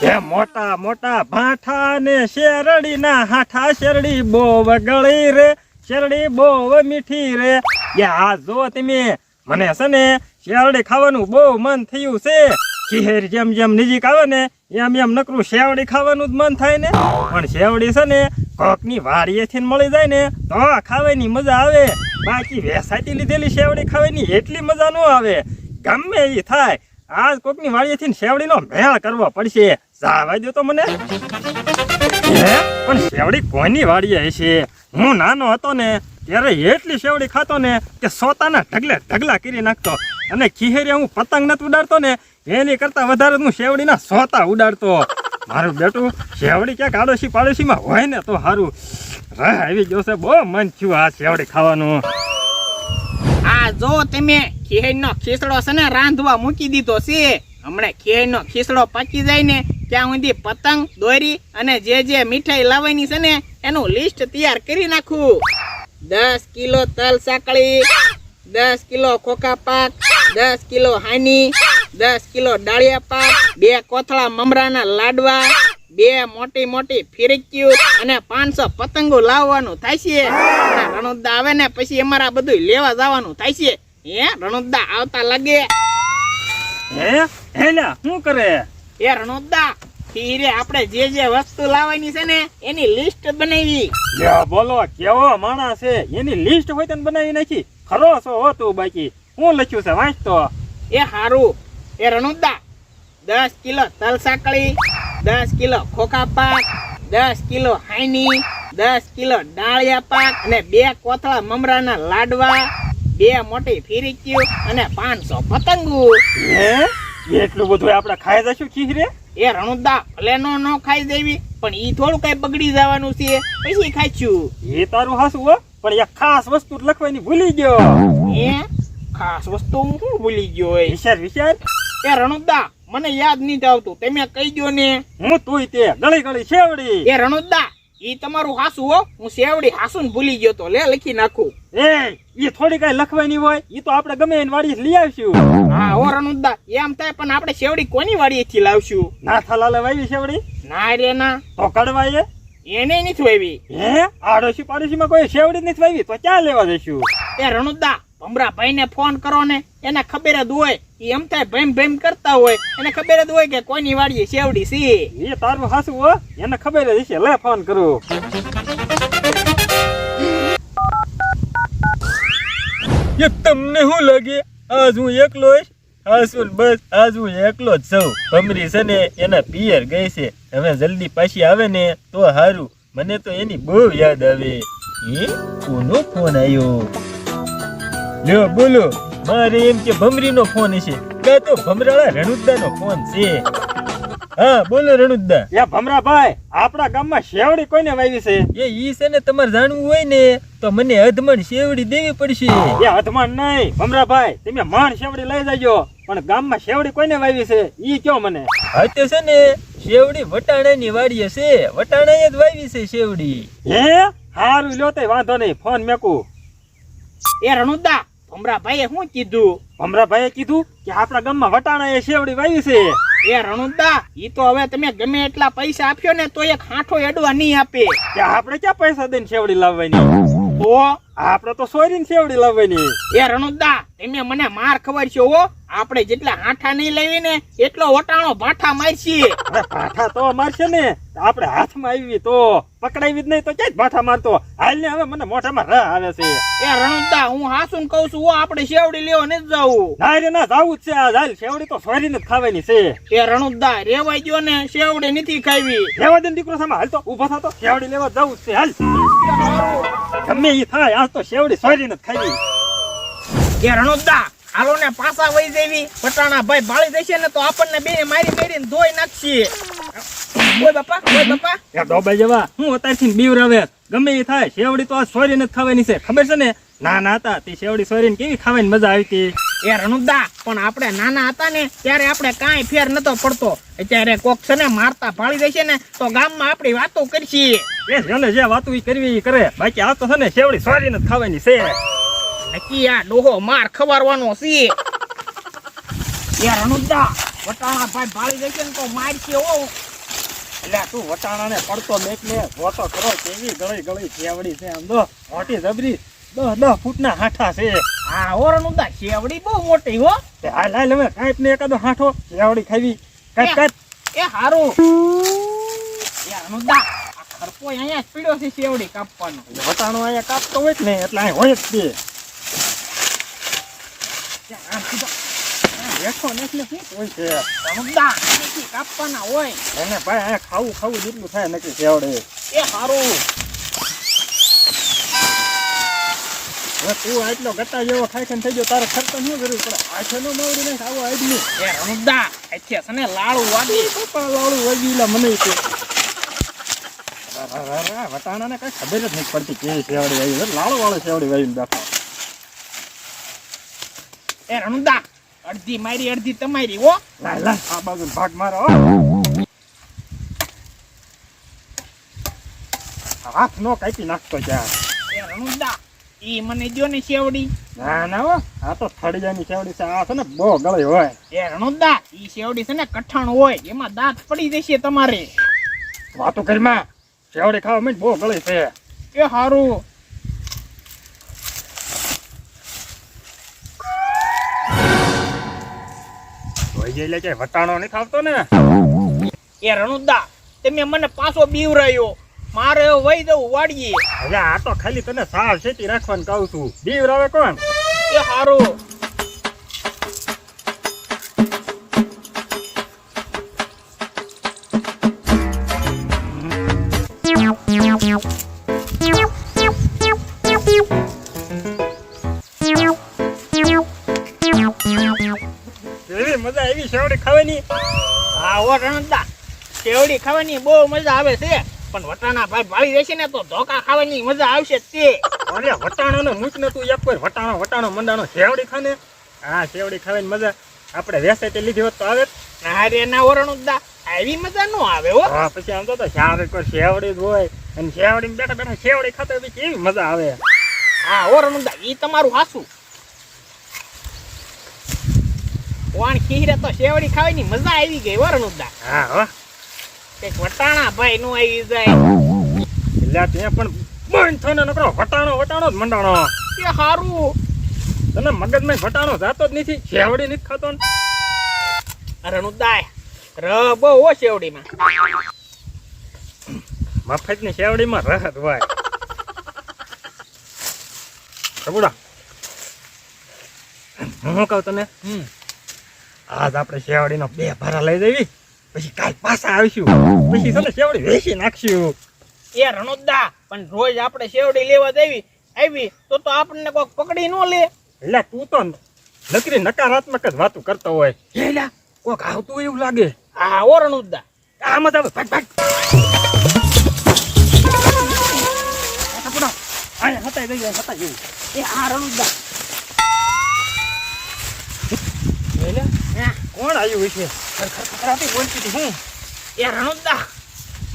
એ મોટા મોટા ભાઠા ને શેરડી ના હાઠા શેરડી બહુ ગળી રે શેરડી બહુ મીઠી રે આ જો તમે મને છે ને શેરડી ખાવાનું બહુ મન થયું છે ખીર જેમ જેમ નજીક આવે ને એમ એમ નકરું શેવડી ખાવાનું જ મન થાય ને પણ શેવડી છે ને કોકની વાડીએથી મળી જાય ને તો ખાવાની મજા આવે બાકી વેસાતી લીધેલી શેવડી ખાવાની એટલી મજા ન આવે ગમે એ થાય આજ કોકની વાડીએથી શેવડીનો મેળ કરવો પડશે જાવા દો તો મને પણ શેવડી કોની વાડીએ હશે હું નાનો હતો ને ત્યારે એટલી શેવડી ખાતો ને કે સોતાના ઢગલા કરી નાખતો અને ખીહેરે હું પતંગ નથી ઉડાડતો ને એની કરતા વધારે હું શેવડીના સોતા ઉડાડતો મારું બેટું શેવડી ક્યાંક આડોશી પાડોશીમાં હોય ને તો સારું આવી ગયો છે બહુ મન થયું આ શેવડી ખાવાનું આ જો તમે ખીહેરનો ખીસડો છે ને રાંધવા મૂકી દીધો છે હમણાં ખીહેરનો ખીસડો પાકી જાય ને ત્યાં સુધી પતંગ દોરી અને જે મીઠાઈ લાવવાની છે ને એનું લિસ્ટ તૈયાર કરી નાખું 10 કિલો તલ સાકળી 10 કિલો ખોખા પાક 10 કિલો હાની 10 કિલો ડાળિયા પાક 2 કોથળા મમરાના લાડવા 2 મોટી મોટી ફિરકીઓ અને 500 પતંગો લાવવાનું થાય છે રણુદા આવે ને પછી અમારા બધું લેવા જવાનું થાય છે રણુદા આવતા લાગે હેલા શું કરે એ રણુદા ખીરે આપણે જે વસ્તુ લાવવાની છે ને એની લિસ્ટ બનાવી બોલો કેવો માણસ છે એની લિસ્ટ હોય તને બનાવી નાખી ખરો છો હો તું બાકી હું લખ્યું છે વાંચ તો એ હારું એ રણુદા 10 કિલો તલ સાકળી 10 કિલો ખોખા પાક 10 કિલો હાઈની 10 કિલો ડાળિયા પાક અને 2 કોથળા મમરાના લાડવા 2 મોટી ફિરકીઓ અને 500 પતંગો એટલું બધું આપણે ખાઈ જશું ખીરે એ રણુદા ભલે નો ખાઈ દેવી પણ ઈ થોડું કઈ બગડી જવાનું છે પછી ખાઈશું એ તારું હાસું હો પણ એક ખાસ વસ્તુ લખવાની ભૂલી ગયો ખાસ વસ્તુ હું ભૂલી ગયો વિચાર એ રણુદા મને યાદ નહીં આવતું તમે કહી દો ને હું તું તે ગળી શેવડી એ રણુદા ઈ તમારું હાસું હો હું શેવડી હાસું ભૂલી ગયો તો લે લખી નાખું ઈ થોડી કઈ લખવાની હોય ઈ તો આપણે ગમે એની વાડી લઈ આવશું હા હો રણુદા એમ થાય પણ આપણે શેવડી કોની વાડીએથી લાવશું ના થલાલે વાવી શેવડી ના રે ના તો કડવાય એને નથી વાવી આડોશી પાડોશીમાં કોઈ શેવડી નથી વાવી તો ક્યાં લેવા જઈશું એ રણુદા ભમરા ભાઈ ને ફોન કરો ને એને ખબર જ હોય એમ થાય ભેમ કરતા હોય એને ખબર જ હોય કે કોની વાડીએ શેવડી છે એ તારું હાસું હો એને ખબર જ હશે લે ફોન કરું તમને શું લાગે આજ હું એકલો હાસુન બસ આજ હું એકલો જ છું ભમરી છે ને એના પિયર ગઈ છે હવે જલ્દી પાછી આવે ને તો સારું મને તો એની બહુ યાદ આવે કોનો ફોન આવ્યો લ્યો બોલો મારે એમ કે ભમરીનો ફોન છે કાં તો ભમરાળા રણુદ્દાનો ફોન છે હા બોલો રણુદ્દા એ ભમરાભાઈ આપણા ગામમાં શેવડી કોઈને વાવી છે ઈ છે ને તમારે જાણવું હોય ને તો મને અધમણ શેવડી દેવી પડશે એ અધમણ નહીં ભમરાભાઈ તમે મણ શેવડી લઈ જાજો પણ ગામમાં શેવડી કોઈને વાવી છે ઈ કયો મને હા તે છે ને શેવડી વટાણાની વાડીએ છે વટાણાએ જ વાવી છે શેવડી હારું લ્યો તે વાંધો નહીં ફોન મેકું એ રણુદા ભમરાભાઈએ શું કીધું ભમરાભાઈએ કીધું કે આપણા ગામમાં વટાણાએ શેવડી વાવી છે એ રણુદા ઈ તો હવે તમે ગમે એટલા પૈસા આપ્યો ને તો એક હાંઠો એડવા નહીં આપે કે આપણે ક્યાં પૈસા દઈને શેવડી લાવવાની તો આપણે તો સોરીને શેવડી લાવવાની એ રણુદા તમે મને માર ખબર છે હો આપણે જેટલા હાંઠા નહીં લેવી ને એટલો વટાણો ભાઠા મારશી ભાઠા તો મારશે ને આપણે હાથમાં આવી તો પકડાવી જ નહીં તો ક્યાં ભાઠા મારતો હાલ ને હવે મને મોઢામાં રહ આવે છે એ રણુદા હું હાસુન કહું છું હો આપણે શેવડી લેવા નથી જાવું ના રે ના જાવું જ છે આ હાલ શેવડી તો સોરીને જ ખાવાની છે એ રણુદા રેવાઈ ગયો ને શેવડી નથી ખાવી રેવા દે દીકરો સામે હાલ તો ઊભો થતો શેવડી લેવા જાવું જ છે હાલ ગમે ઈ થાય આજ તો શેવડી સોરીને જ ખાવી એ રણુદા હાલો ને પાછા વહી જેવી પટાણા ભાઈ બાળી દેશે ને તો આપણને બે મારીને ધોઈ નાખશી ઓય બાપા એ ડોબાઈ જવા હું અત્યારથી બીવરાવે ગમે એ થાય શેવડી તો આ સોરીને જ ખાવાની છે ખબર છે ને નાના હતા તે શેવડી સોરીને કેવી ખાવાની મજા આવી એ રણુદા પણ આપણે નાના હતા ને ત્યારે આપણે કાંઈ ફેર નતો પડતો અત્યારે કોક છે ને મારતા ભાળી દેશે ને તો ગામમાં આપણી વાતો કરશી જેને જે વાતો કરવી એ કરે બાકી આ તો છે ને શેવડી સોરીને જ ખાવાની છે નક્કી આ ડોહો માર ખવારવાનો છે યાર અનુદા વટાણા ભાઈ ભાળી જશે ને તો મારશે હો. એટલે તું વટાણાને પડતો મેક ને જોતો કરો કેવી ગળી ગળી શેવડી છે આમ તો મોટી જબરી 10 ફૂટના હાઠા છે. હા ઓર અનુદા શેવડી બહુ મોટી હો. તે હાલ હાલ હવે કાંઈક ને એકાદો હાઠો શેવડી ખાવી કાંઈક કાંઈક. એ હારું યાર અનુદા આ ખરપો અહીંયા જ પીડ્યો છે શેવડી કાપવાનો. વટાણો અહીંયા કાપતો હોય જ ને એટલે અહીં હોય જ તે. આમ સીધો બેઠો નથી શું હોય છે અનુદા અહીંથી કાપવાના હોય. એને ભાઈ અહીંયા ખાવું ખાવું જેટલું થાય નક્કી શેવડે. એ હારું હવે તું આટલો ગટ્ટા જેવો ખાઈ ખાઈને થઈ ગયો તારે ખર્ચ શું કરવું પડે આછે નો માવડી નહીં આવો આદમી એ અનુદા અહીંથી છે ને લાડુ વાગી પપ્પા વાળું વગીલા મને તે વટાણાને કઈ ખબર જ નથી પડતી કેવી શેવડી આવી લાડો વાળો શેવડી વાવીને બેઠો. એ અનુદા અડધી મારી અડધી તમારી હો. લાય લાય આ બાજુ ભાગ મારો હો. હાથ નો કાપી નાખતો ત્યાં. એ અનુદા ઈ મને જો ને શેવડી. ના ના હો આ તો થડિયાની શેવડી છે આ છે ને બહુ ગળી હોય. એ રણુદા ઈ શેવડી છે ને કઠણ હોય એમાં દાંત પડી જશે તમારે. વાતો કરીમાં શેવડી ખાવા માં બહુ ગળી છે. એ હારું હોય જાય એટલે કે વટાણો નહીં ખાવતો ને. એ રણુદા તમે મને પાછો બીવરાયો મારે વહી જવું વાડીએ. હવે આ તો ખાલી તને સાવ શેતી રાખવાનું કહું છું બીવરાવે કોણ. એ હારું એવી મજા આવી શેવડી ખાવાની. હા ઓ રણુદા શેવડી ખાવાની બહુ મજા આવે છે પણ વટાણા ભાઈ ભાળી જશે ને તો ધોકા ખાવાની મજા આવશે તે. અરે વટાણો ને મૂક ને તું એક વાર વટાણો મંડાણો શેવડી ખાને. હા શેવડી ખાવાની મજા આપણે વેસાય તે લીધી હોત તો આવે. અરે ના ઓ રણુદા આવી મજા નો આવે હો. હા પછી આમ તો શાક કોઈ શેવડી જ હોય અને શેવડી બેઠા બેઠા શેવડી ખાતો હોય પછી કેવી મજા આવે. હા ઓ રણુદા ઈ તમારું હાસું. વાણ ખીરે તો શેવડી ખાવાની મજા આવી ગઈ હો રણુદા. હા હો એક વટાણા ભાઈ નું આવી જાય. એટલે ત્યાં પણ બંધ થઈને નકરો વટાણો જ મંડાણો. એ હારું તને મગજમાં વટાણો જાતો જ નથી શેવડી નથી ખાતો ને. રણુદા ર બહુ હો શેવડીમાં. મફતની શેવડીમાં રહત હોય. કબુડા હું કહું તને આજ આપણે શેવડીનો 2 ભારા લઈ જવી પછી કાલ પાછા આવીશું પછી છે ને શેવડી વેચી નાખશું. એ રણુદા પણ રોજ આપણે શેવડી લેવા આવી તો આપણને કોક પકડી નો લે. એટલે તું તો નકરી નકારાત્મક જ વાતું કરતો હોય. એટલે કોક આવતું એવું લાગે. હા ઓ રણુદા આ મત આવે ભાગ અહીંયા હતા જઈ હતા જેવું. એ આ રણુદા કોણ આવ્યું છે ખરાતી બોલતી હતી હું. એ રણુદા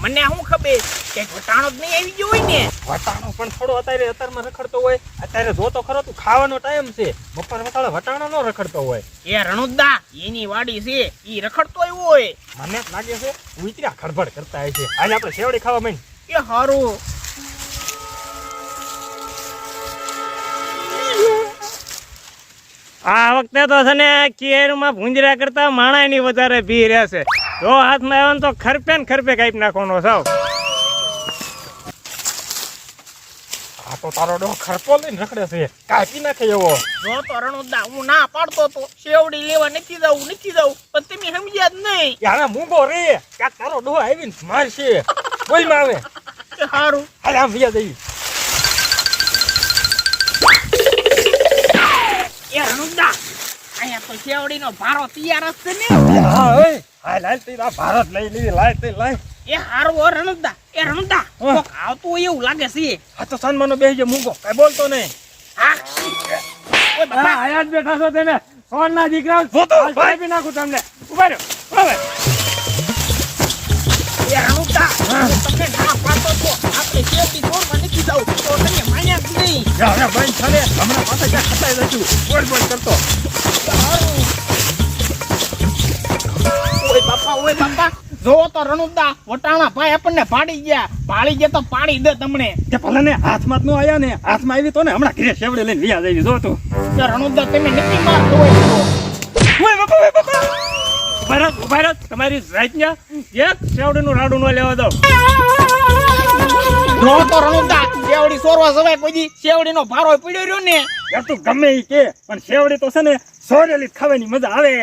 મને શું ખબર કે વટાણો જ નહીં આવી ગયો હોય ને. વટાણો પણ થોડો અત્યારમાં રખડતો હોય. અત્યારે જોતો ખરો તું ખાવાનો ટાઈમ છે બપોર વટાળે વટાણો નો રખડતો હોય. એ રણુદા એની વાડી છે ઈ રખડતો હોય. મને લાગે છે ઉતર્યા ખડભડ કરતા હોય છે. આજે આપણે શેવડી ખાવા માંડ. એ હારું આ વખતે તો છે ને કેરમાં ભૂંજરા કરતા માણાની વધારે ભી રહેશે. જો હાથમાં આવે ને તો ખરપે ને ખરપે કાપી નાખવાનો સાવ. આ તો તારો ડો ખરપો લઈને રખડે છે કાપી નાખે એવો. જો તો રણુદા હું ના પાડતો તો શેવડી લેવા નથી જવું પણ તમે સમજ્યા જ નહીં. હવે મૂંગો રે ક્યાંક તારો ડો આવીને મારશે બોલમાં આવે. એ હારું હાલ આમ વ્યા જઈ. એ રણુદા અહીંયા તો શેવડીનો ભારો તૈયાર જ છે ને. હા ઓય હાલ હાલ તે ભારત લઈ લીધી લાય તે લાય. એ હારું ઓ રણુદા કોક આવતું એવું લાગે છે. આ તો સન્માનો બેસી મૂંગો કઈ બોલતો નહીં. હા ઓય બાપા આયા જ બેઠા છો તમે સોનના દીકરા. જોતો કાપી નાખું તમને. ઉભા રહ્યો હવે. એ રણુદા તમને ના પાડતો તો આપણે શેવડી તોડવા નથી જવું તો તમે માન્યા જ નહીં. હવે બંધ થને હમણાં પાછા ક્યાં ખતાઈ જશું બોલ બોલ કરતો. હારું જોવો તો રણુદા વટાણા ભાઈ આપણને પાડી ગયા તો પાડી દે તમને કે ભલે ને હાથમાં જ ન આયા ને હાથમાં આવી તો ને હમણાં ઘરે શેવડે લઈને વિયા જઈ જો તું કે રણુદા તમે નથી મારતો હોય ઓય બાપા ઉભા રહો તમારી જાતના એક શેવડીનું રાડું ન લેવા દો જો તો રણુદા શેવડી સોરવા જવાય કોઈ દી શેવડીનો ભારો પડ્યો રહ્યો ને યાર તું ગમે ઈ કે પણ શેવડી તો છે ને સોરેલી ખાવાની મજા આવે